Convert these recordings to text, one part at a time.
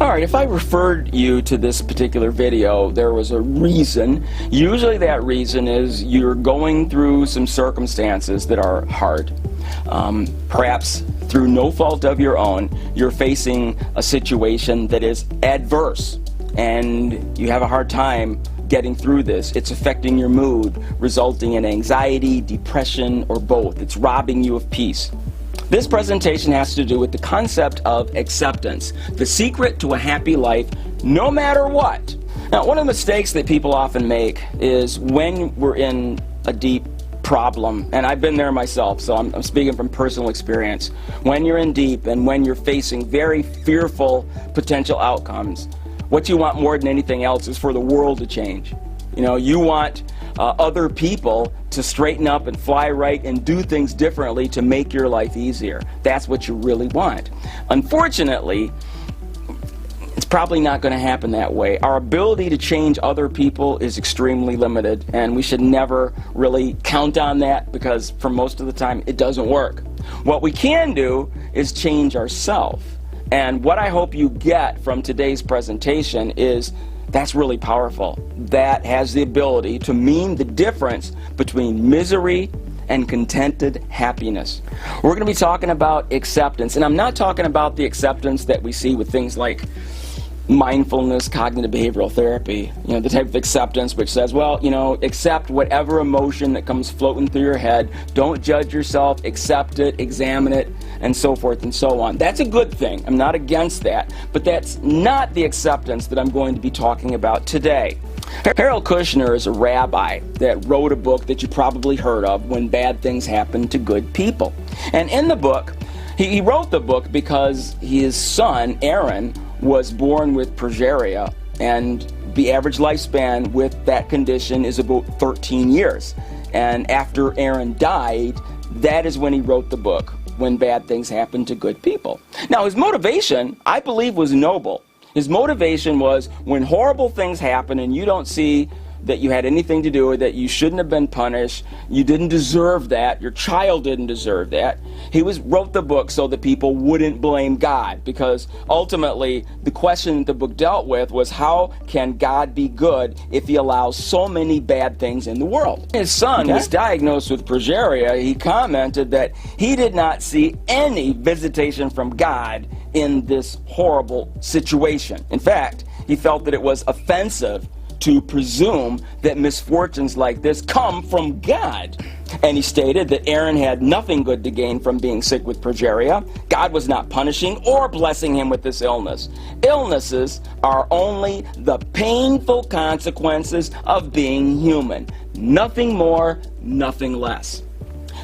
Alright, if I referred you to this particular video, there was a reason. Usually that reason is you're going through some circumstances that are hard. Perhaps through no fault of your own, you're facing a situation that is adverse, and you have a hard time getting through this. It's affecting your mood, resulting in anxiety, depression, or both. It's robbing you of peace. This presentation has to do with the concept of acceptance, the secret to a happy life, no matter what. Now, one of the mistakes that people often make is when we're in a deep problem, and I've been there myself, so I'm speaking from personal experience. When you're in deep and when you're facing very fearful potential outcomes, what you want more than anything else is for the world to change. You know, you want other people to straighten up and fly right and do things differently to make your life easier. That's what you really want. Unfortunately, it's probably not going to happen that way. Our ability to change other people is extremely limited, and we should never really count on that, because for most of the time it doesn't work. What we can do is change ourselves. And what I hope you get from today's presentation is that's really powerful. That has the ability to mean the difference between misery and contented happiness. We're going to be talking about acceptance, and I'm not talking about the acceptance that we see with things like mindfulness, cognitive behavioral therapy, you know, the type of acceptance which says, well, you know, accept whatever emotion that comes floating through your head, don't judge yourself, accept it, examine it, and so forth and so on. That's a good thing. I'm not against that, but that's not the acceptance that I'm going to be talking about today. Harold Kushner is a rabbi that wrote a book that you probably heard of, When Bad Things Happen to Good People. And in the book, he wrote the book because his son, Aaron, was born with progeria, and the average lifespan with that condition is about 13 years. And after Aaron died, that is when he wrote the book, When Bad Things Happen to Good People. Now, his motivation, I believe, was noble. His motivation was, when horrible things happen and you don't see that you had anything to do with it, you shouldn't have been punished, you didn't deserve that, your child didn't deserve that. He wrote the book so that people wouldn't blame God, because ultimately the question that the book dealt with was, how can God be good if he allows so many bad things in the world? His son was diagnosed with progeria. He commented that he did not see any visitation from God in this horrible situation. In fact, he felt that it was offensive to presume that misfortunes like this come from God. And he stated that Aaron had nothing good to gain from being sick with progeria. God was not punishing or blessing him with this illness. Illnesses are only the painful consequences of being human. Nothing more, nothing less.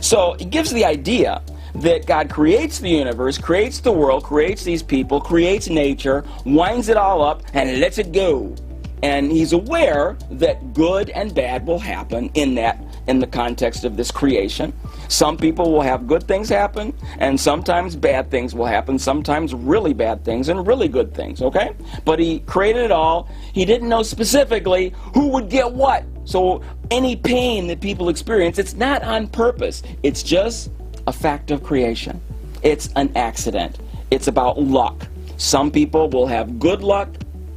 So it gives the idea that God creates the universe, creates the world, creates these people, creates nature, winds it all up, and lets it go. And he's aware that good and bad will happen in the context of this creation. Some people will have good things happen, and sometimes bad things will happen, sometimes really bad things and really good things, okay? But he created it all. He didn't know specifically who would get what. So any pain that people experience, it's not on purpose. It's just a fact of creation. It's an accident. It's about luck. Some people will have good luck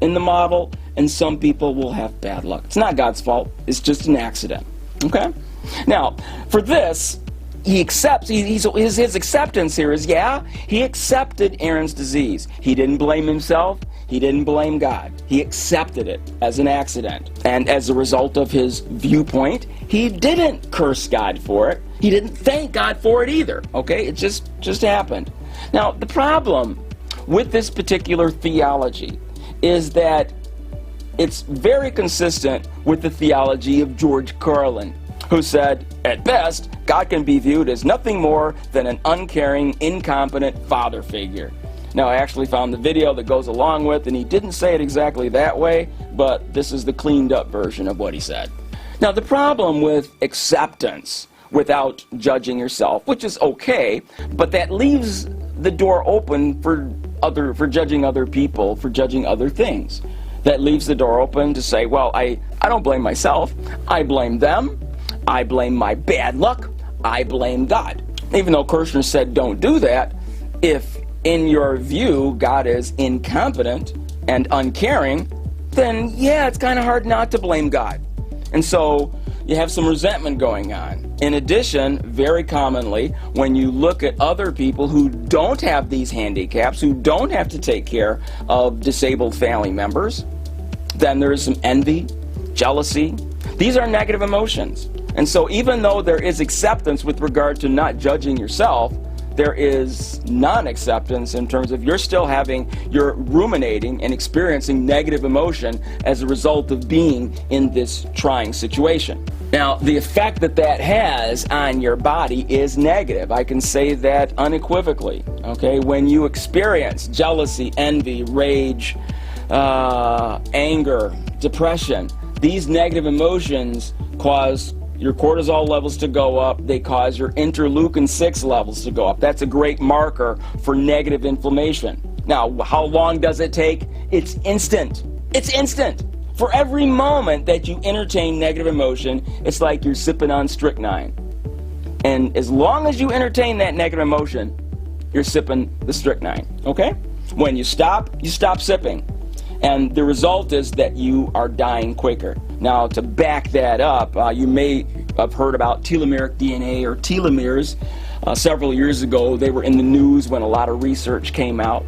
in the model, and some people will have bad luck. It's not God's fault. It's just an accident. Okay? Now, for this, he accepts, his acceptance here is, yeah, he accepted Aaron's disease. He didn't blame himself. He didn't blame God. He accepted it as an accident. And as a result of his viewpoint, he didn't curse God for it. He didn't thank God for it either. Okay? It just happened. Now, the problem with this particular theology is that it's very consistent with the theology of George Carlin, who said, at best, God can be viewed as nothing more than an uncaring, incompetent father figure. Now, I actually found the video that goes along with, and he didn't say it exactly that way, but this is the cleaned up version of what he said. Now, the problem with acceptance without judging yourself, which is okay, but that leaves the door open for judging other people, for judging other things. That leaves the door open to say, well, I don't blame myself, I blame them, I blame my bad luck, I blame God. Even though Kushner said don't do that, if in your view God is incompetent, and uncaring, then yeah, it's kind of hard not to blame God. And so you have some resentment going on. In addition, very commonly, when you look at other people who don't have these handicaps, who don't have to take care of disabled family members, then there's some envy, jealousy. These are negative emotions. And so even though there is acceptance with regard to not judging yourself, there is non-acceptance in terms of you're ruminating and experiencing negative emotion as a result of being in this trying situation. Now, the effect that has on your body is negative. I can say that unequivocally. Okay, when you experience jealousy, envy, rage, anger, depression, these negative emotions cause your cortisol levels to go up. They cause your interleukin-6 levels to go up. That's a great marker for negative inflammation. Now, how long does it take? It's instant. It's instant. For every moment that you entertain negative emotion, it's like you're sipping on strychnine. And as long as you entertain that negative emotion, you're sipping the strychnine, okay? When you stop sipping. And the result is that you are dying quicker. Now, to back that up, you may have heard about telomeric DNA or telomeres. Several years ago, they were in the news when a lot of research came out.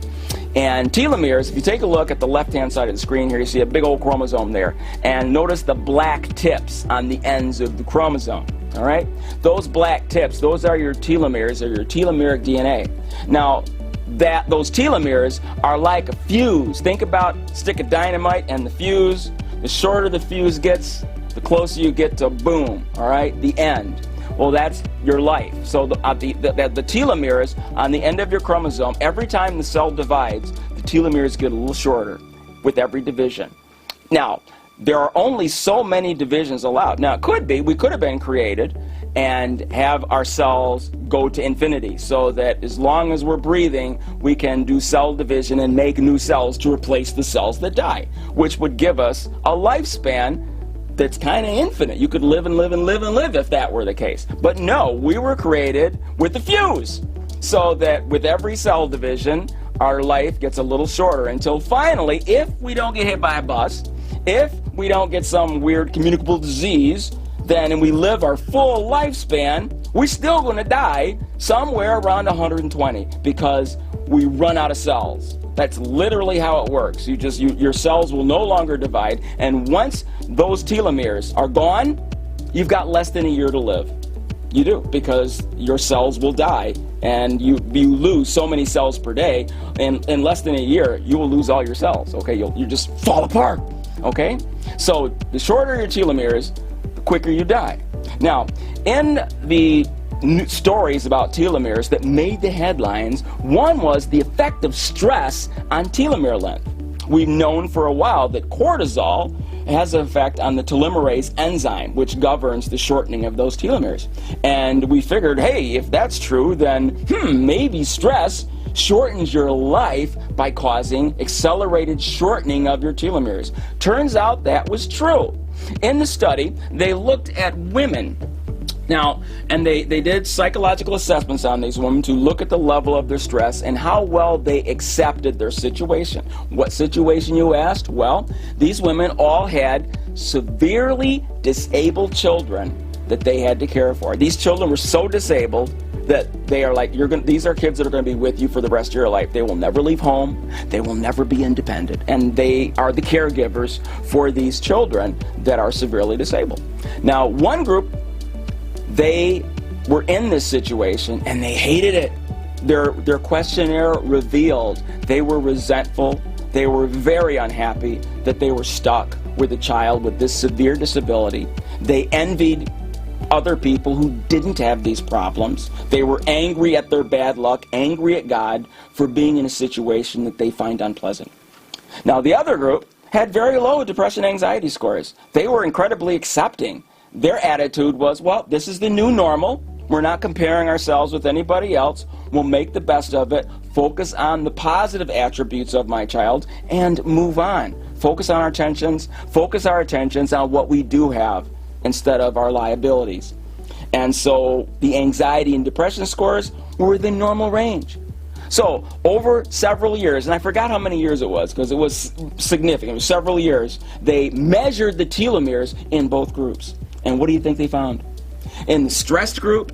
And telomeres, if you take a look at the left-hand side of the screen here, you see a big old chromosome there. And notice the black tips on the ends of the chromosome. All right? Those black tips, those are your telomeres, or your telomeric DNA. Now, those telomeres are like a fuse. Think about a stick of dynamite and the fuse. The shorter the fuse gets, the closer you get to boom, all right, the end. Well, that's your life. So the telomeres on the end of your chromosome, every time the cell divides, the telomeres get a little shorter with every division. Now, there are only so many divisions allowed. Now, it could be, we could have been created and have our cells go to infinity, so that as long as we're breathing, we can do cell division and make new cells to replace the cells that die, which would give us a lifespan that's kind of infinite. You could live and live and live and live if that were the case. But no, we were created with a fuse, so that with every cell division, our life gets a little shorter until finally, if we don't get hit by a bus, if we don't get some weird communicable disease, then and we live our full lifespan, we're still going to die somewhere around 120 because we run out of cells. That's literally how it works. Your cells will no longer divide, and once those telomeres are gone, you've got less than a year to live. You do, because your cells will die, and you lose so many cells per day. In less than a year, you will lose all your cells. Okay, you just fall apart. Okay, so the shorter your telomeres, the quicker you die. Now, in the stories about telomeres that made the headlines, one was the effect of stress on telomere length. We've known for a while that cortisol has an effect on the telomerase enzyme, which governs the shortening of those telomeres. And we figured, hey, if that's true, then maybe stress shortens your life by causing accelerated shortening of your telomeres. Turns out that was true. In the study, they looked at women. Now, and they did psychological assessments on these women to look at the level of their stress and how well they accepted their situation. What situation, you asked? Well, these women all had severely disabled children that they had to care for. These children were so disabled that they are like, these are kids that are going to be with you for the rest of your life. They will never leave home. They will never be independent. And they are the caregivers for these children that are severely disabled. Now, one group, they were in this situation and they hated it. Their questionnaire revealed they were resentful. They were very unhappy that they were stuck with a child with this severe disability. They envied other people who didn't have these problems. They were angry at their bad luck, angry at God for being in a situation that they find unpleasant. Now, the other group had very low depression anxiety scores. They were incredibly accepting. Their attitude was, well, this is the new normal. We're not comparing ourselves with anybody else. We'll make the best of it, focus on the positive attributes of my child, and move on. Focus our attentions on what we do have instead of our liabilities. And so the anxiety and depression scores were within normal range. So over several years, and I forgot how many years it was because it was significant, it was several years, they measured the telomeres in both groups. And what do you think they found? In the stressed group,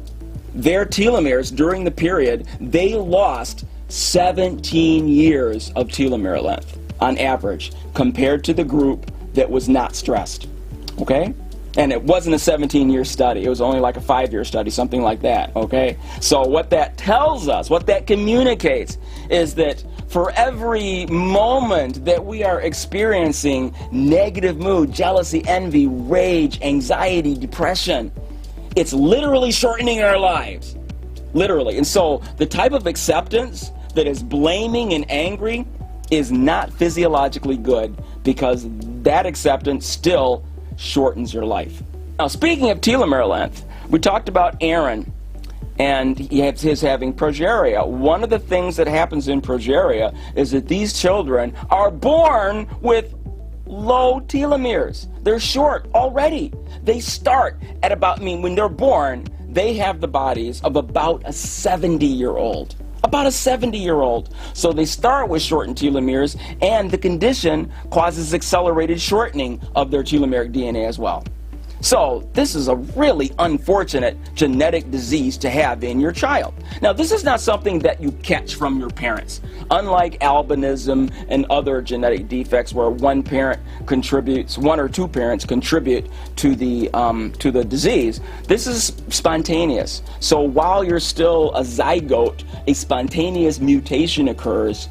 their telomeres during the period, they lost 17 years of telomere length on average compared to the group that was not stressed. Okay? And it wasn't a 17-year study. It was only like a 5-year study, something like that. Okay? So what that tells us, what that communicates, is that for every moment that we are experiencing negative mood, jealousy, envy, rage, anxiety, depression, it's literally shortening our lives. Literally. And so the type of acceptance that is blaming and angry is not physiologically good, because that acceptance still shortens your life. Now, speaking of telomere length, we talked about Aaron and his having progeria. One of the things that happens in progeria is that these children are born with low telomeres. They're short already. They start at about, when they're born, they have the bodies of about a 70-year-old. About a 70-year-old. So they start with shortened telomeres, and the condition causes accelerated shortening of their telomeric DNA as well. So this is a really unfortunate genetic disease to have in your child. Now, this is not something that you catch from your parents. Unlike albinism and other genetic defects where one or two parents contribute to the disease, this is spontaneous. So while you're still a zygote, a spontaneous mutation occurs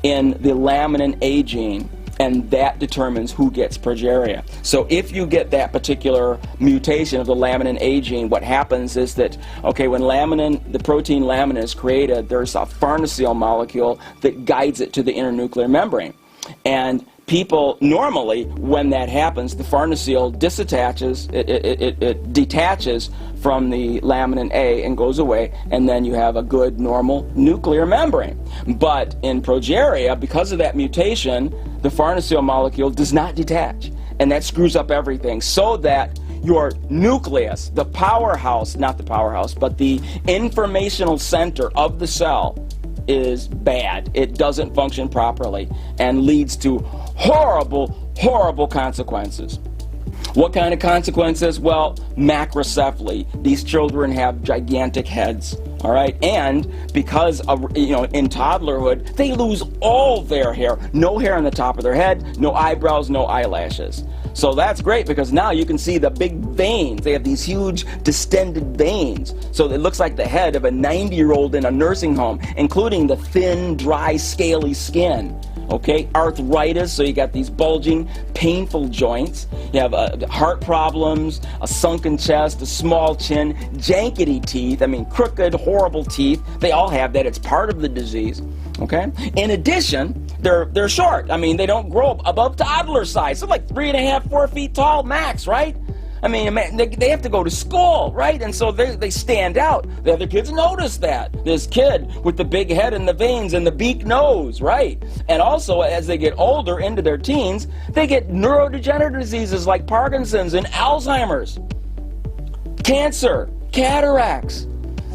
in the laminin A gene, and that determines who gets progeria. So if you get that particular mutation of the laminin A gene, what happens is that, okay, when the protein laminin is created, there's a farnesyl molecule that guides it to the internuclear membrane. And people, normally, when that happens, the farnesyl it detaches from the laminin A and goes away, and then you have a good, normal nuclear membrane. But in progeria, because of that mutation, the farnesyl molecule does not detach, and that screws up everything, so that your nucleus, the powerhouse, not the powerhouse, but the informational center of the cell, is bad. It doesn't function properly and leads to horrible, horrible consequences. What kind of consequences? Well, macrocephaly. These children have gigantic heads, all right? And because of, in toddlerhood, they lose all their hair. No hair on the top of their head, no eyebrows, no eyelashes. So that's great, because now you can see the big veins. They have these huge distended veins. So it looks like the head of a 90-year-old in a nursing home, including the thin, dry, scaly skin. Okay, arthritis, so you got these bulging, painful joints. You have heart problems, a sunken chest, a small chin, jankety teeth, crooked, horrible teeth. They all have that. It's part of the disease. Okay? In addition, they're short. They don't grow above toddler size. They're like 3.5, 4 feet tall max, right? They have to go to school, right? And so they stand out. The other kids notice that. This kid with the big head and the veins and the beak nose, right? And also, as they get older, into their teens, they get neurodegenerative diseases like Parkinson's and Alzheimer's, cancer, cataracts,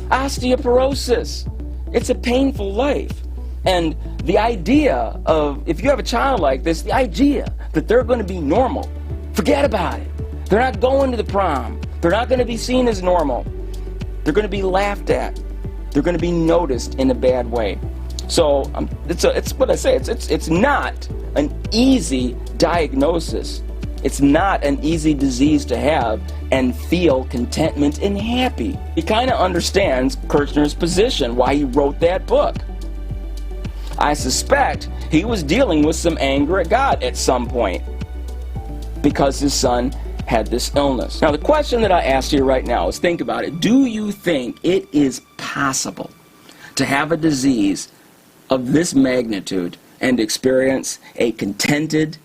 osteoporosis. It's a painful life. And the idea of, if you have a child like this, the idea that they're going to be normal, forget about it. They're not going to the prom. They're not going to be seen as normal. They're going to be laughed at. They're going to be noticed in a bad way. So it's what I say. It's not an easy diagnosis. It's not an easy disease to have and feel contentment and happy. He kind of understands Kirchner's position, why he wrote that book. I suspect he was dealing with some anger at God at some point because his son had this illness. Now, the question that I asked you right now is, think about it. Do you think it is possible to have a disease of this magnitude and experience a contented,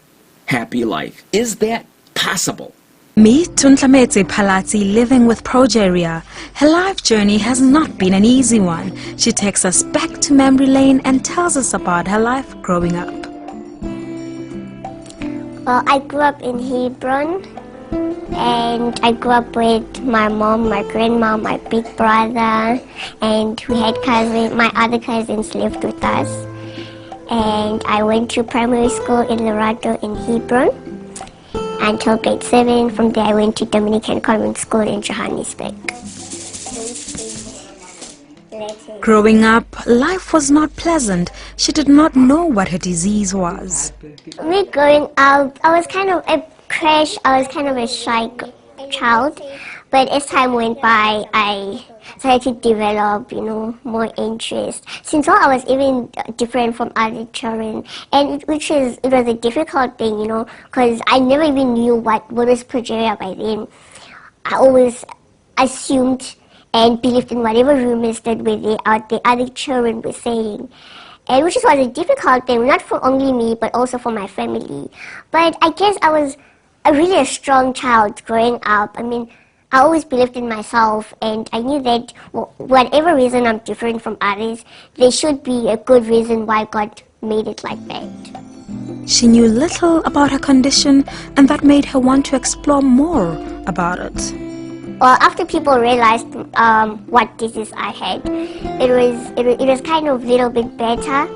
happy life? Is that possible? Meet Ontlemetse Palati living with progeria. Her life journey has not been an easy one. She takes us back to memory lane and tells us about her life growing up. Well, I grew up in Hebron, And I grew up with my mom, my grandma, my big brother, and we had cousins. My other cousins lived with us. And I went to primary school in Laredo in Hebron until grade 7. From there I went to Dominican Convent School in Johannesburg. Growing up, life was not pleasant. She did not know what her disease was. Me growing up, I was kind of a crash. I was kind of a shy child. But as time went by, I started to develop, more interest. Since all, I was even different from other children, and it was a difficult thing, because I never even knew what was progeria by then. I always assumed and believed in whatever rumors that were there out there, other children were saying. And which was a difficult thing, not for only me, but also for my family. But I guess I was really a strong child growing up. I mean, I always believed in myself, and I knew that whatever reason I'm different from others, there should be a good reason why God made it like that. She knew little about her condition, and that made her want to explore more about it. Well, after people realized what disease I had, it was kind of a little bit better,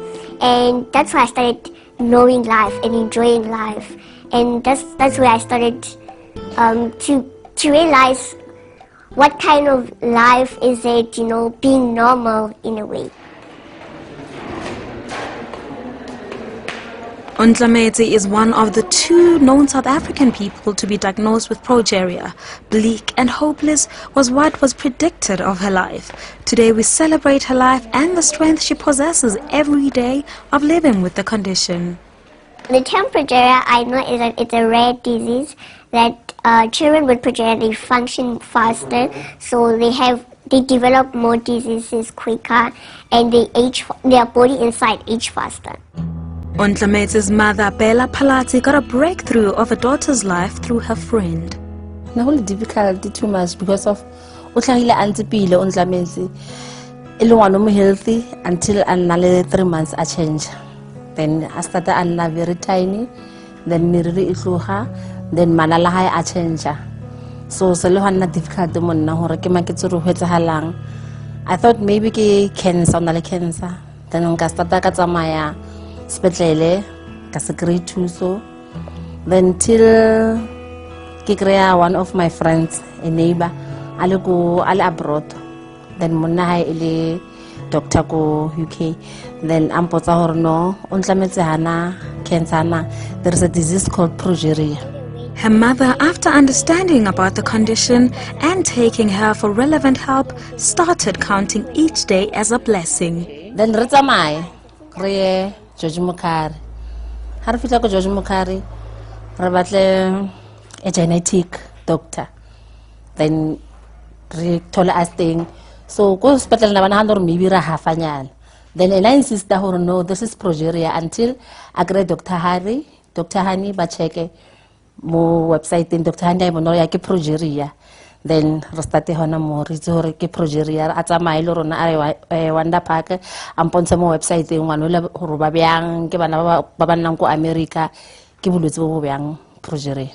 and that's why I started knowing life and enjoying life, and that's where I started to realize what kind of life is it, being normal in a way. Ontlemetse is one of the 2 known South African people to be diagnosed with progeria. Bleak and hopeless was what was predicted of her life. Today we celebrate her life and the strength she possesses every day of living with the condition. The term progeria, I know it's a rare disease that children with progeria, they function faster, so they develop more diseases quicker, and their body inside age faster. Ontlemetse's mother, Bella Palati, got a breakthrough of her daughter's life through her friend. It was difficult too much because of Ontlemetse. I healthy until another 3 months I change. Then I started another very tiny, then mirror itluha, then manalaha I change. So it's difficult to halang. I thought maybe cancer, then I started spetlele ka secret thuso, then till one of my friends, a neighbor, ale abroad, then monna ile doctor ko UK, then ampotsa hore no Ontlemetse hana cancer na, there is a disease called progeria. Her mother, after understanding about the condition and taking her for relevant help, started counting each day as a blessing. Then retsamai re George Mukari. Har fitla ko George Mukari, re batle a genetic doctor. Then re told us thing. So go hospital na bana handor maybe ra hafanyana. Then I insist that no, this is progeria until I get Dr. Hani ba check mo website in Dr. Hani mo no ya ke progeria. Then restate hona mo re tsore ke progeria a tsamaile rona are wanda park ampontsha mo website ngwana le hore ba byang ke bana ba bannang ko America ke bolwetse bo byang progeria.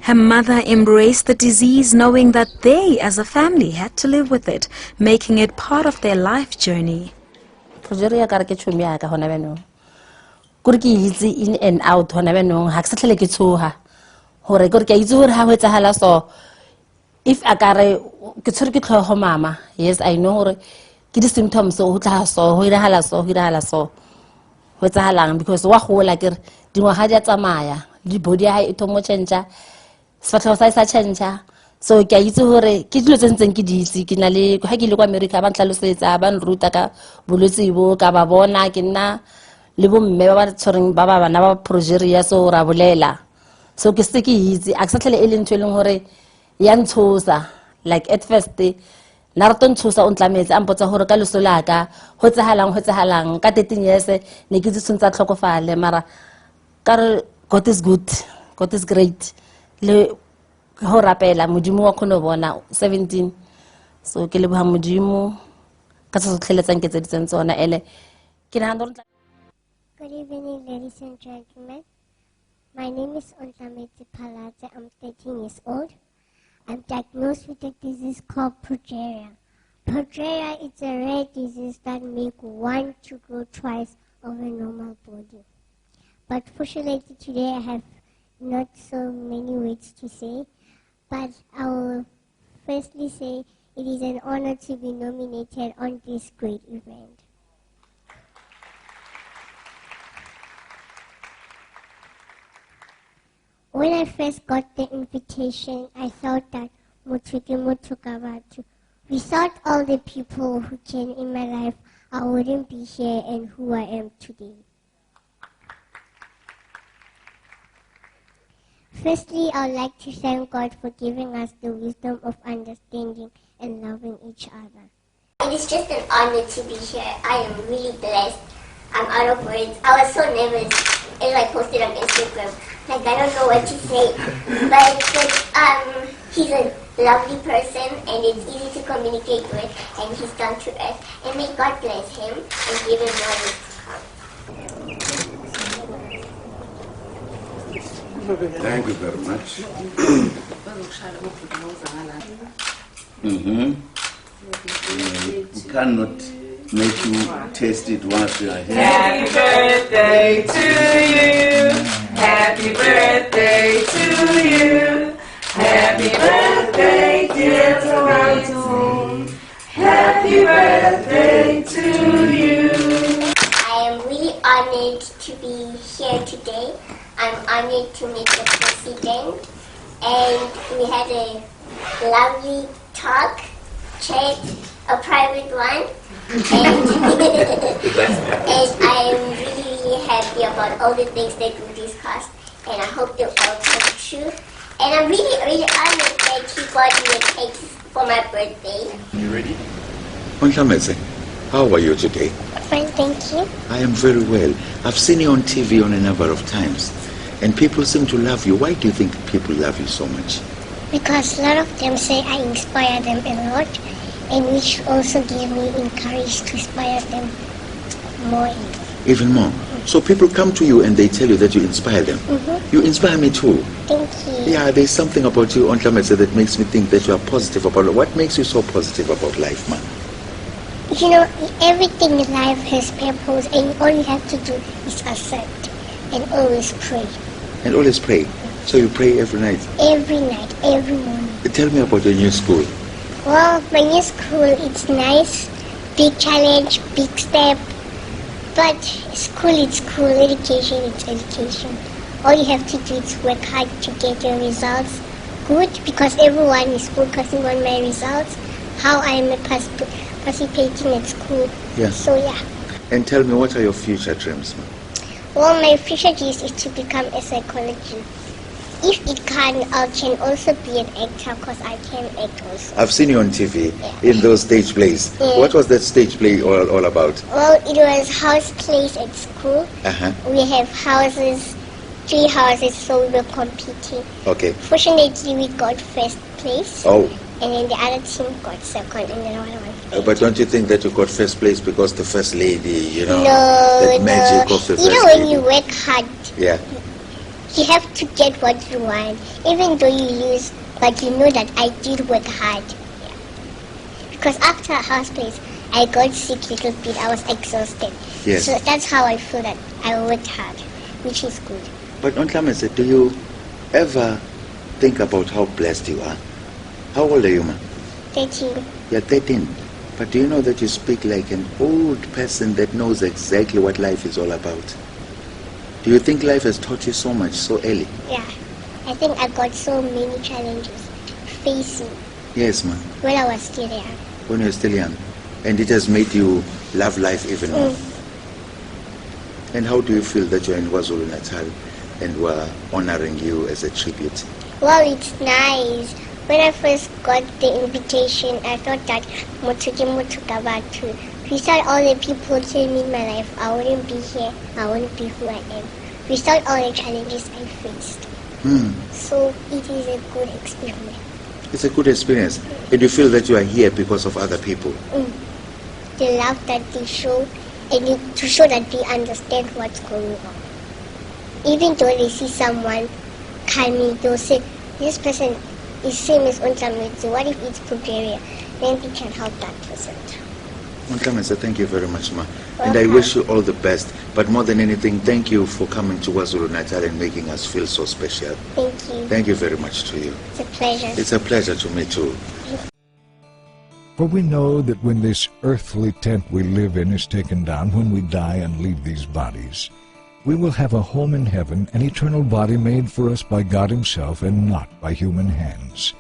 Her mother embraced the disease, knowing that they as a family had to live with it, making it part of their life journey. Progeria ka re ke tshumi ya ka hona beno gore ke itse in and out hona beno ha ke sa tlhele ke tshoha hore gore ke itse hore ha ho etsahala so. If akare ke tshwere ke tlhogo mama, yes I know hore ke di symptoms so ho tla so ho irahala so ho etsahalang because wa gola ke re dingwaga di a tsamaya di body ya e thomo change sefatlhego sa change so ke a itse hore ke dilo tse ntseng ke di itse ke na le ha ke le kwa America ba ntlalosetsa ba nruta ka bolwetse bo ka ba bona ke nna le bo mme ba tshwereng ba bana ba progeria so ra bolela so ke se ke itse a ke sa tlhele e le ntho e leng hore Yantosa, like at first, Narton Tosa Ontlemetse, Ampota Horoka Lusolaka, Hotsahalang, ka 13 years, Nikisunta Tlokofale, Mara, God is good, God is great. Le Horapela, Mujimu Konobona, 17. So Kilibuha Mujimu, Casso Clelet and Gets and so on. Ele. Good evening, ladies and gentlemen. My name is Ontlemetse. I'm 13 years old. I'm diagnosed with a disease called progeria. Progeria is a rare disease that makes one to grow twice of a normal body. But fortunately today I have not so many words to say, but I will firstly say it is an honor to be nominated on this great event. When I first got the invitation, I thought that without all the people who came in my life, I wouldn't be here and who I am today. Firstly, I would like to thank God for giving us the wisdom of understanding and loving each other. It is just an honor to be here. I am really blessed. I'm out of words. I was so nervous as I posted on Instagram. Like, I don't know what to say. But he's a lovely person and it's easy to communicate with, and he's down to earth. And may God bless him and give him knowledge to come. Thank you very much. We cannot make you taste it once you are here. Happy birthday to you. Happy birthday to you. Happy birthday, dear Toronto. Happy birthday to you. I am really honored to be here today. I'm honored to meet the president, and we had a lovely talk, chat, a private one, and, and I am really happy about all the things that we discussed, and I hope they'll all come true. And I'm really honored that he bought me a cake for my birthday. You ready? Ontlemetse, how are you today? Fine, thank you. I am very well. I've seen you on TV on a number of times, and people seem to love you. Why do you think people love you so much? Because a lot of them say I inspire them a lot, and which also give me encourage to inspire them more. Even more. So people come to you and they tell you that you inspire them. You inspire me too. Thank you. Yeah, there's something about you, Ontlemetse, that makes me think that you are positive about it. What makes you so positive about life, man? You know, everything in life has purpose, and all you have to do is accept and always pray. And always pray. So you pray every night? Every night, every morning. Tell me about your new school. Well, my new school, it's nice, big challenge, big step. But school, it's school, education, it's education. All you have to do is work hard to get your results good, because everyone is focusing on my results, how I am participating at school. Yeah. So, yeah. And tell me, what are your future dreams, man? Well, my future dreams is to become a psychologist. If it can, I can also be an actor, because I can act also. I've seen you on TV in those stage plays. Yeah. What was that stage play all about? Well, it was house plays at school. We have houses, 3 houses, so we were competing. Okay. Fortunately, we got first place. Oh. And then the other team got second, and then one won. But don't you think that you got first place because the first lady, you know, No, that magic of the first You know, when lady? you work hard, Yeah. you have to get what you want, even though you lose, but you know that I did work hard. Yeah. Because after house plays, I got sick a little bit. I was exhausted. Yes. So that's how I feel that I worked hard, which is good. But Ontlemetse, do you ever think about how blessed you are? How old are you, man? 13. You're 13. But do you know that you speak like an old person that knows exactly what life is all about? Do you think life has taught you so much so early? Yeah. I think I got so many challenges facing Yes, man. when I was still young. When you were still young. And it has made you love life even more. And how do you feel that you're in KwaZulu-Natal and we're honoring you as a tribute? Well, it's nice. When I first got the invitation, I thought that without all the people came in my life, I wouldn't be here. I wouldn't be who I am. Without all the challenges I faced. So it is a good experience. It's a good experience. And you feel that you are here because of other people? The love that they show, and to show that they understand what's going on. even though they see someone coming, they'll say, this person is same as Ontlemetse, what if it's progeria? Then we can help that person. Ontlemetse, thank you very much, ma. And I wish you all the best. But more than anything, thank you for coming to KwaZulu-Natal and making us feel so special. Thank you. Thank you very much to you. It's a pleasure. It's a pleasure to me too. For we know that when this earthly tent we live in is taken down, when we die and leave these bodies, we will have a home in heaven, an eternal body made for us by God himself and not by human hands.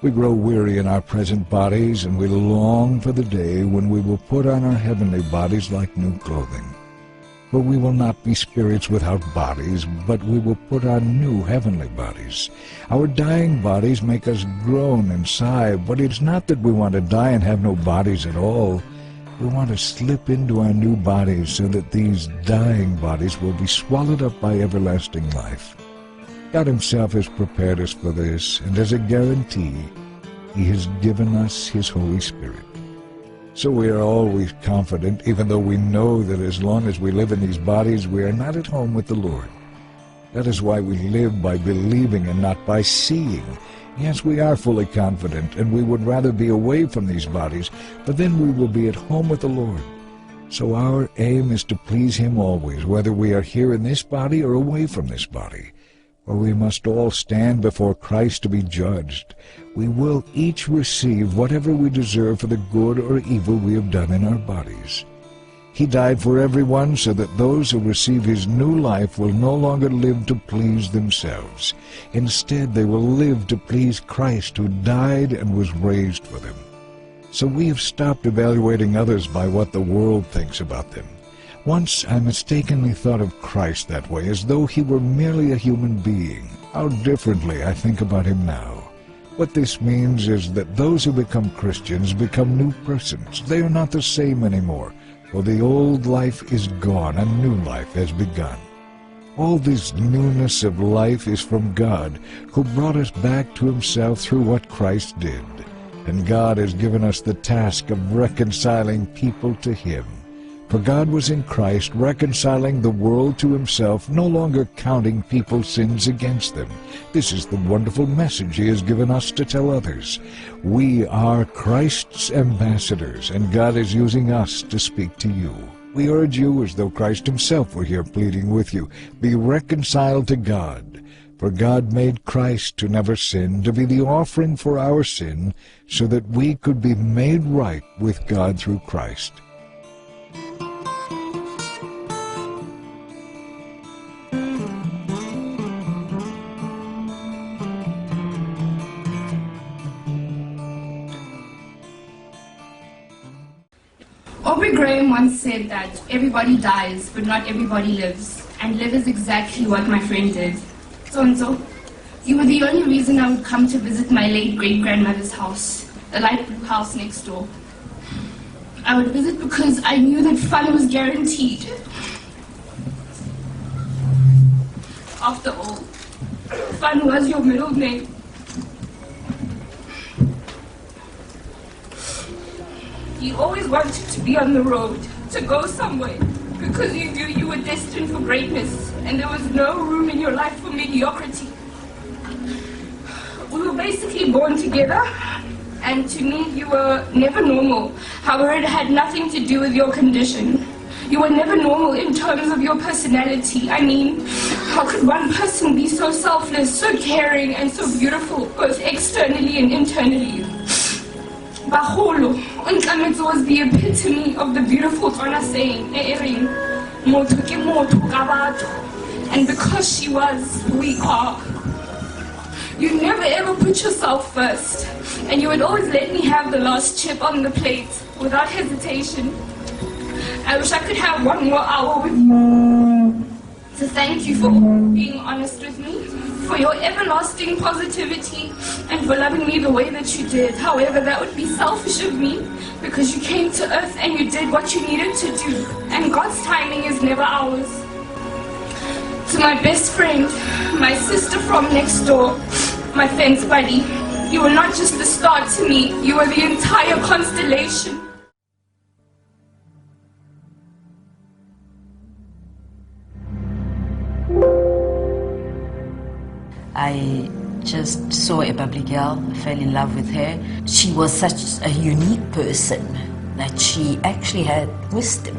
We grow weary in our present bodies, and we long for the day when we will put on our heavenly bodies like new clothing. For we will not be spirits without bodies, but we will put on new heavenly bodies. Our dying bodies make us groan and sigh, but it's not that we want to die and have no bodies at all. We want to slip into our new bodies so that these dying bodies will be swallowed up by everlasting life. God himself has prepared us for this, and as a guarantee, he has given us his Holy Spirit. So we are always confident, even though we know that as long as we live in these bodies, we are not at home with the Lord. That is why we live by believing and not by seeing. Yes, we are fully confident, and we would rather be away from these bodies, but then we will be at home with the Lord. So our aim is to please him always, whether we are here in this body or away from this body. For we must all stand before Christ to be judged. We will each receive whatever we deserve for the good or evil we have done in our bodies. He died for everyone so that those who receive his new life will no longer live to please themselves. Instead, they will live to please Christ, who died and was raised for them. So we have stopped evaluating others by what the world thinks about them. Once I mistakenly thought of Christ that way, as though he were merely a human being. How differently I think about him now. What this means is that those who become Christians become new persons. They are not the same anymore, for the old life is gone, a new life has begun. All this newness of life is from God, who brought us back to himself through what Christ did. And God has given us the task of reconciling people to him. For God was in Christ reconciling the world to himself, no longer counting people's sins against them. This is the wonderful message he has given us to tell others. We are Christ's ambassadors, and God is using us to speak to you. We urge you, as though Christ himself were here pleading with you, be reconciled to God. For God made Christ, who never sinned, to be the offering for our sin, so that we could be made right with God through Christ. Aubrey Graham once said that everybody dies, but not everybody lives. And live is exactly what my friend did. Sonzo, you were the only reason I would come to visit my late great-grandmother's house, the light blue house next door. I would visit because I knew that fun was guaranteed. After all, fun was your middle name. You always wanted to be on the road, to go somewhere, because you knew you were destined for greatness, and there was no room in your life for mediocrity. We were basically born together, and to me you were never normal. However, it had nothing to do with your condition. You were never normal in terms of your personality. I mean, how could one person be so selfless, so caring, and so beautiful, both externally and internally? Baholo, Ontlemetse was the epitome of the beautiful Tswana saying, "Motho ke motho ka batho." And because she was, we are. You never ever put yourself first, and you would always let me have the last chip on the plate without hesitation. I wish I could have one more hour with you to thank you for being honest with me, for your everlasting positivity, and for loving me the way that you did. However, that would be selfish of me, because you came to earth and you did what you needed to do, and God's timing is never ours. To my best friend, my sister from next door, my fence buddy, you were not just the star to me, you were the entire constellation. I just saw a bubbly girl, fell in love with her. She was such a unique person that she actually had wisdom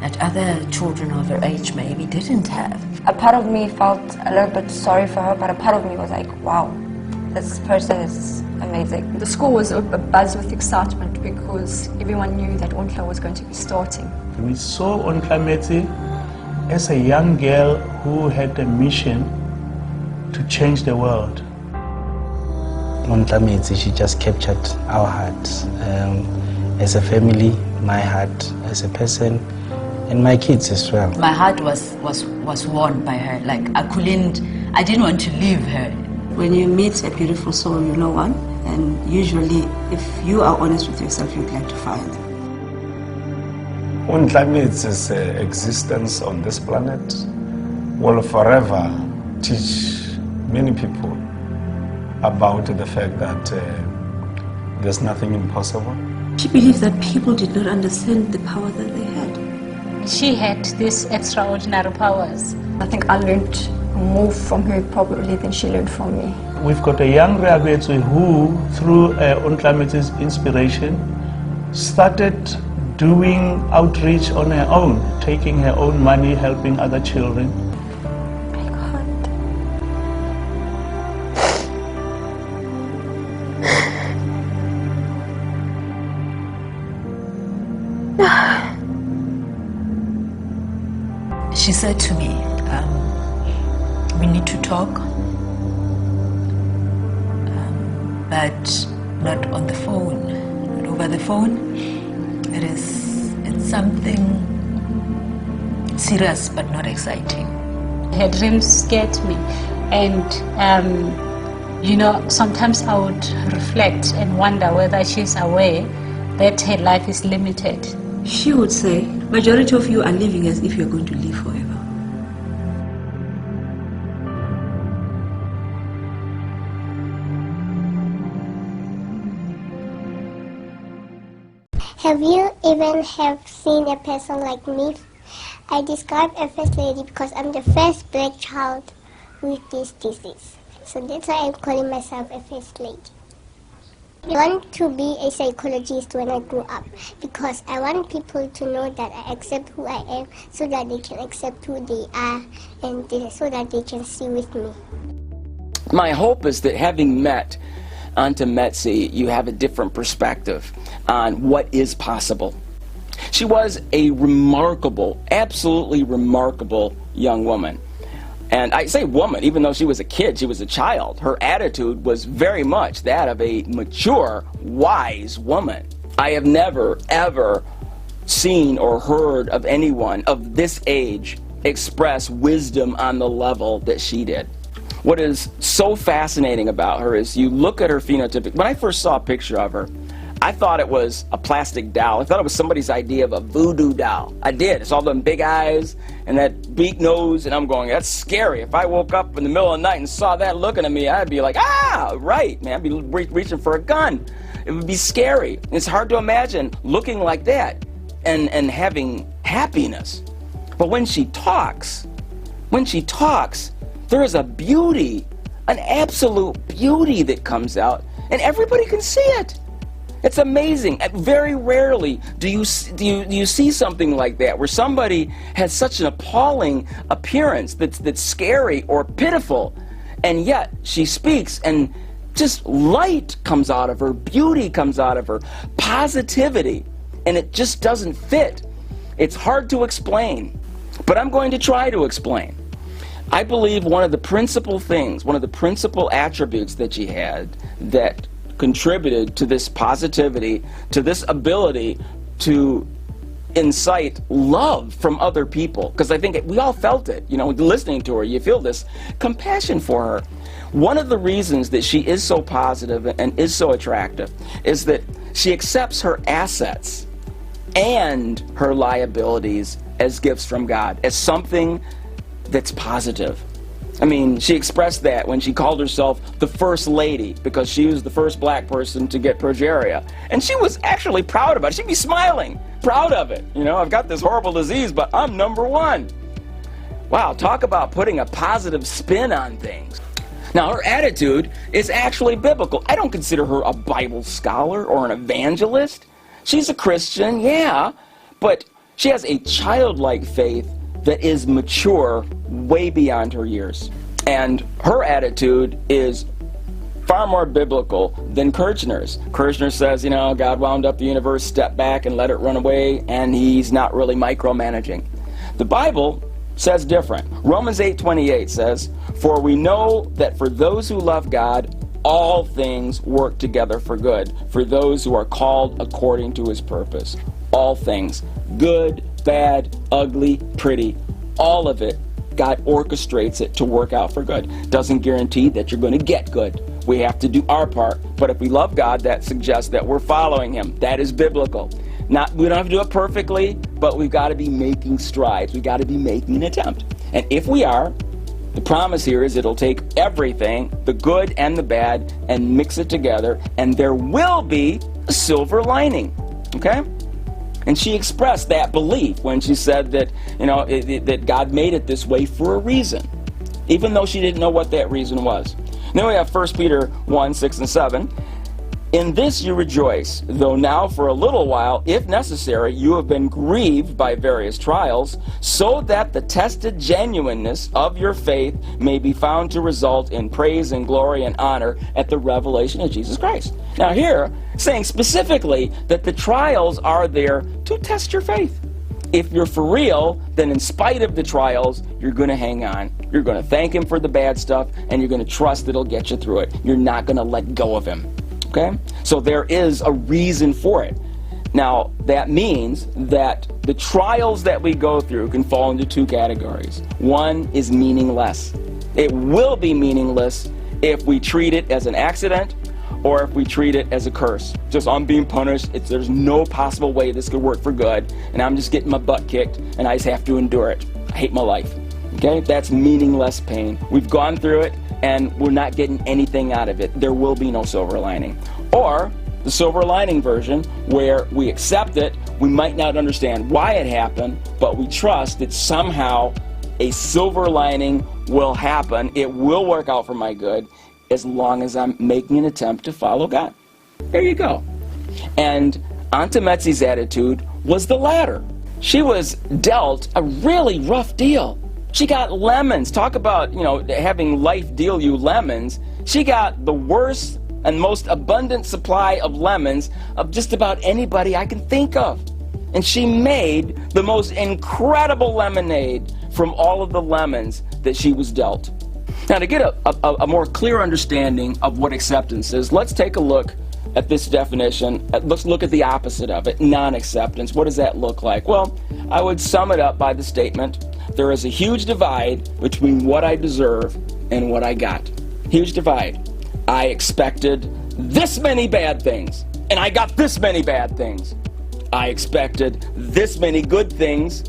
that other children of her age maybe didn't have. A part of me felt a little bit sorry for her, but a part of me was like, wow, this person is amazing. The school was a buzz with excitement because everyone knew that Ontla was going to be starting. We saw Ontlemetse as a young girl who had a mission to change the world. Ontlemetse, she just captured our hearts. As a family, my heart as a person, and my kids as well. My heart was won by her. Like I didn't want to leave her. When you meet a beautiful soul, you know one, and usually if you are honest with yourself, you'd like to find them. Ontlemetse's existence on this planet will forever teach many people about the fact that there's nothing impossible. She believed that people did not understand the power that they had. She had these extraordinary powers. I think I learned more from her probably than she learned from me. We've got a young Reabetswe who, through Ontlemetse's inspiration, started doing outreach on her own, taking her own money, helping other children. She said to me, we need to talk, but not on the phone, not over the phone. It's something serious but not exciting. Her dreams scared me, and you know, sometimes I would reflect and wonder whether she's aware that her life is limited. She would say, majority of you are living as if you're going to live forever. Have you even seen a person like me? I describe a first lady because I'm the first black child with this disease. So that's why I'm calling myself a first lady. I want to be a psychologist when I grow up because I want people to know that I accept who I am so that they can accept who they are and so that they can see with me. My hope is that having met Ontlemetse, you have a different perspective on what is possible. She was a remarkable, absolutely remarkable young woman. And I say woman, even though she was a kid, she was a child. Her attitude was very much that of a mature, wise woman. I have never, ever seen or heard of anyone of this age express wisdom on the level that she did. What is so fascinating about her is you look at her phenotypic. When I first saw a picture of her, I thought it was a plastic doll. I thought it was somebody's idea of a voodoo doll. I did. I saw them big eyes and that beak nose, and I'm going, that's scary. If I woke up in the middle of the night and saw that looking at me, I'd be like, ah, right, man. I'd be reaching for a gun. It would be scary. It's hard to imagine looking like that and having happiness. But when she talks, there is a beauty, an absolute beauty that comes out, and everybody can see it. It's amazing. Very rarely do you see something like that, where somebody has such an appalling appearance that's scary or pitiful, and yet she speaks, and just light comes out of her, beauty comes out of her, positivity, and it just doesn't fit. It's hard to explain, but I'm going to try to explain. I believe one of the principal things, one of the principal attributes that she had that contributed to this positivity, to this ability to incite love from other people, because I think we all felt it, you know, listening to her, you feel this compassion for her. One of the reasons that she is so positive and is so attractive is that she accepts her assets and her liabilities as gifts from God, as something that's positive. I mean, she expressed that when she called herself the First Lady, because she was the first black person to get progeria. And she was actually proud about it. She'd be smiling, proud of it. You know, I've got this horrible disease, but I'm #1. Wow, talk about putting a positive spin on things. Now, her attitude is actually biblical. I don't consider her a Bible scholar or an evangelist. She's a Christian, yeah, but she has a childlike faith that is mature way beyond her years. And her attitude is far more biblical than Kirchner's. Kirchner says, you know, God wound up the universe, step back and let it run away, and he's not really micromanaging. The Bible says different. Romans 8:28 says, "For we know that for those who love God, all things work together for good, for those who are called according to his purpose." All things, good, bad, ugly, pretty, all of it, God orchestrates it to work out for good. Doesn't guarantee that you're going to get good. We have to do our part. But if we love God, that suggests that we're following him. That is biblical. We don't have to do it perfectly, but we've got to be making strides. We've got to be making an attempt. And if we are, the promise here is it'll take everything, the good and the bad, and mix it together, and there will be a silver lining. Okay? And she expressed that belief when she said that, you know, that God made it this way for a reason, even though she didn't know what that reason was. Then we have 1 Peter 1:6 and 7. "In this you rejoice, though now for a little while, if necessary, you have been grieved by various trials, so that the tested genuineness of your faith may be found to result in praise and glory and honor at the revelation of Jesus Christ." Now here, saying specifically that the trials are there to test your faith. If you're for real, then in spite of the trials, you're going to hang on. You're going to thank him for the bad stuff, and you're going to trust that he'll get you through it. You're not going to let go of him. Okay? So there is a reason for it. Now, that means that the trials that we go through can fall into two categories. One is meaningless. It will be meaningless if we treat it as an accident or if we treat it as a curse. Just, I'm being punished, there's no possible way this could work for good, and I'm just getting my butt kicked, and I just have to endure it. I hate my life. Okay? That's meaningless pain. We've gone through it, and we're not getting anything out of it. There will be no silver lining. Or the silver lining version, where we accept it, we might not understand why it happened, but we trust that somehow a silver lining will happen. It will work out for my good, as long as I'm making an attempt to follow God. There you go. And Ontlemetse's attitude was the latter. She was dealt a really rough deal. She got lemons. Talk about, you know, having life deal you lemons. She got the worst and most abundant supply of lemons of just about anybody I can think of. And she made the most incredible lemonade from all of the lemons that she was dealt. Now, to get a more clear understanding of what acceptance is, let's take a look at this definition. Let's look at the opposite of it, non-acceptance. What does that look like? Well, I would sum it up by the statement, there is a huge divide between what I deserve and what I got. Huge divide. I expected this many bad things, and I got this many bad things. I expected this many good things,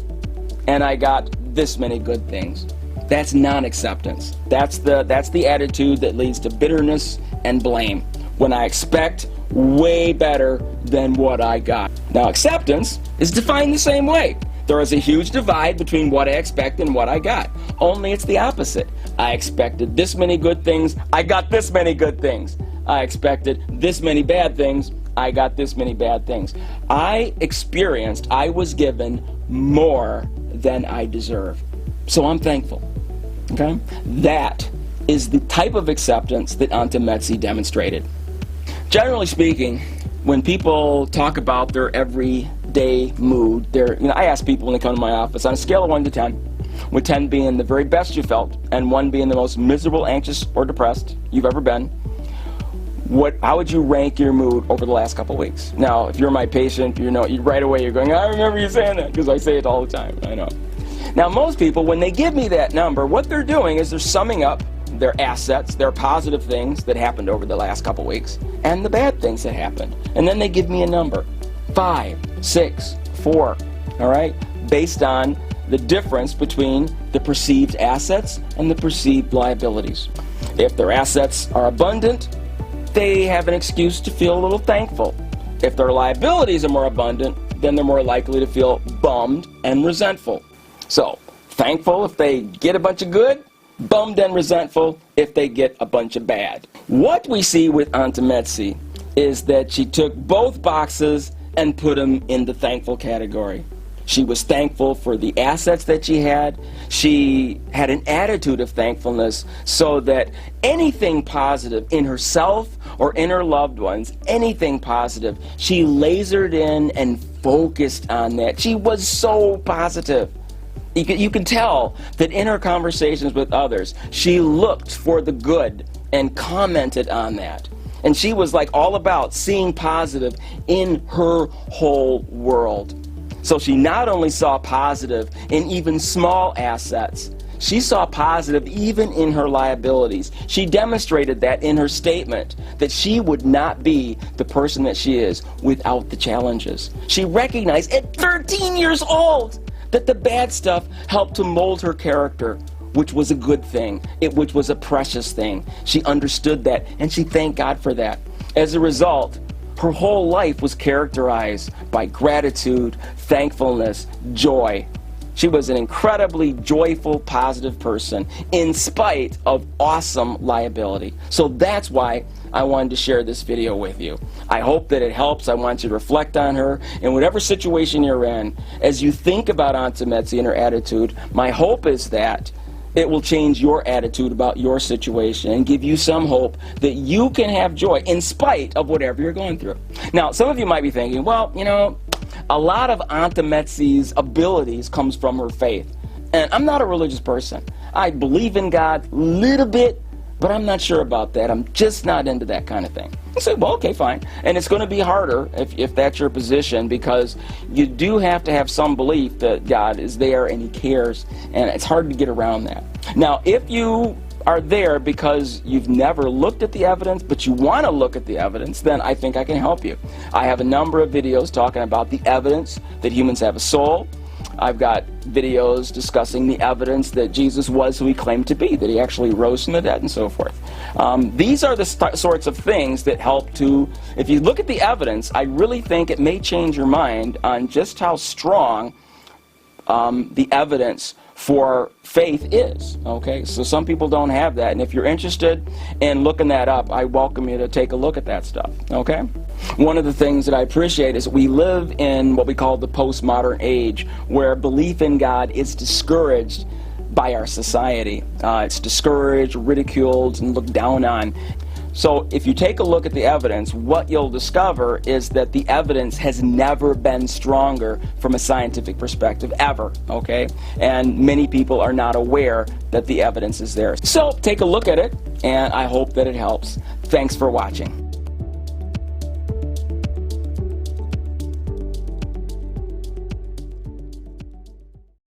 and I got this many good things. That's non-acceptance. That's the attitude that leads to bitterness and blame. When I expect way better than what I got. Now, acceptance is defined the same way. There is a huge divide between what I expect and what I got. Only it's the opposite. I expected this many good things, I got this many good things. I expected this many bad things, I got this many bad things. I was given more than I deserve. So I'm thankful. Okay? That is the type of acceptance that Ontlemetse demonstrated. Generally speaking, when people talk about their everyday mood, I ask people when they come to my office, on a scale of 1 to 10, with 10 being the very best you felt, and 1 being the most miserable, anxious, or depressed you've ever been, how would you rank your mood over the last couple weeks? Now, if you're my patient, right away you're going, I remember you saying that, because I say it all the time, I know. Now, most people, when they give me that number, what they're doing is they're summing up their assets, their positive things that happened over the last couple weeks, and the bad things that happened. And then they give me a number, 5, 6, 4, all right, based on the difference between the perceived assets and the perceived liabilities. If their assets are abundant, they have an excuse to feel a little thankful. If their liabilities are more abundant, then they're more likely to feel bummed and resentful. So, thankful if they get a bunch of good, bummed and resentful if they get a bunch of bad. What we see with Ontlemetse is that she took both boxes and put them in the thankful category. She was thankful for the assets that she had. She had an attitude of thankfulness so that anything positive in herself or in her loved ones, anything positive, she lasered in and focused on that. She was so positive. You can tell that in her conversations with others, she looked for the good and commented on that. And she was like all about seeing positive in her whole world. So she not only saw positive in even small assets, she saw positive even in her liabilities. She demonstrated that in her statement, that she would not be the person that she is without the challenges. She recognized at 13 years old that the bad stuff helped to mold her character, which was a good thing, which was a precious thing. She understood that, and she thanked God for that. As a result, her whole life was characterized by gratitude, thankfulness, joy. She was an incredibly joyful, positive person in spite of awesome liability. So that's why I wanted to share this video with you. I hope that it helps. I want you to reflect on her in whatever situation you're in. As you think about Ontlemetse and her attitude, my hope is that it will change your attitude about your situation and give you some hope that you can have joy in spite of whatever you're going through. Now, some of you might be thinking, well, you know, a lot of Ontlemetse's abilities comes from her faith. And I'm not a religious person. I believe in God a little bit, but I'm not sure about that. I'm just not into that kind of thing. You say, well, okay, fine. And it's going to be harder if that's your position, because you do have to have some belief that God is there and He cares, and it's hard to get around that. Now, if you are there because you've never looked at the evidence, but you want to look at the evidence, then I think I can help you. I have a number of videos talking about the evidence that humans have a soul. I've got videos discussing the evidence that Jesus was who He claimed to be, that He actually rose from the dead and so forth. These are the sorts of things that help to, if you look at the evidence, I really think it may change your mind on just how strong the evidence for faith is. Okay, so some people don't have that, and if you're interested in looking that up, I welcome you to take a look at that stuff. Okay, one of the things that I appreciate is we live in what we call the postmodern age, where belief in God is discouraged by our society. It's discouraged, ridiculed, and looked down on. So if you take a look at the evidence, what you'll discover is that the evidence has never been stronger from a scientific perspective, ever, okay? And many people are not aware that the evidence is there. So take a look at it, and I hope that it helps. Thanks for watching.